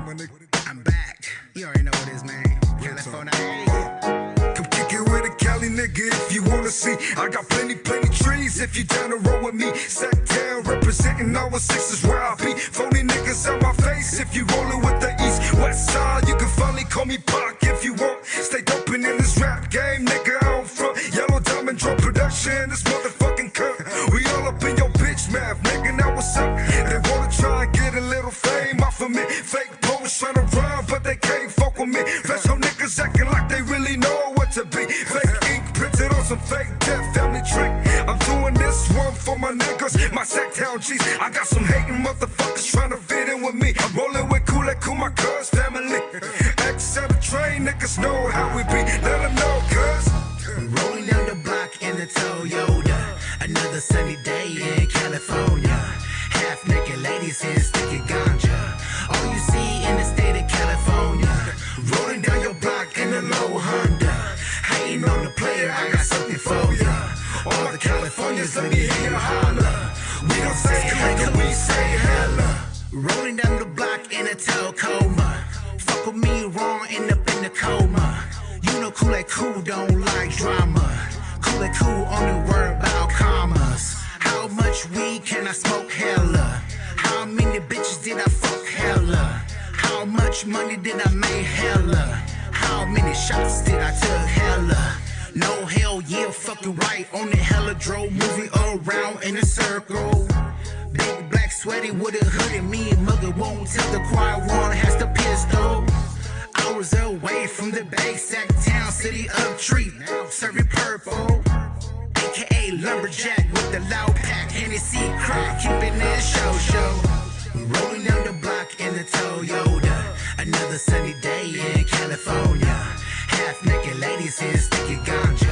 I'm back. You already know what it is, man. California. Come kick it with a Cali nigga if you wanna see. I got plenty trees if you down the road with me. Sacktown representing our sixes where I be. Phony niggas out my face if you rollin' with the East West Side. You can finally call me Pac if you want. Stay doping in this rap game, nigga. I don't front. Yellow Diamond Drug Production, this motherfucking cut. We all up in your bitch mouth, nigga. Now what's up? They wanna try and get a little fame off of me. Fake poets tryna rhyme, but they can't fuck with me. Fresh home niggas acting like they really know what to be. Fake ink printed on some fake death family trick. I'm doing this one for my niggas, my Sacktown G's. I got some hating motherfuckers tryna fit in with me. I'm rolling with Cool, my cuz family. X at the train, niggas know how we be. Let them know, cuz. Rolling down the block in the Toyota. Another sunny day in California. Half naked ladies and sticky ganja. All you see in the state of California. Rolling down your block in the low Honda. Hating on the player, I got something for ya. All the Californians, let me hear you holler. We don't say nigga, we say hella. Rolling down the block in a Tacoma. Fuck with me wrong, end up in the coma. You know Cool don't like drama. Cool only worry about commas. How much weed can I smoke? Hella. How many bitches did I fuck? Hella. How much money did I make? Hella. How many shots did I took? Hella. No hell yeah, fucking right on the hella drove, moving around in a circle. Big black sweaty with a hoodie, me and mother won't tell the quiet one has the pistol. Hours away from the Bay, Sacktown, city of treat, serving purple. AKA lumberjack with the loud pack, Hennessy crack, keeping it show. Rolling down the block in the Toyota. Another sunny day in California. Half naked ladies and sticky ganja.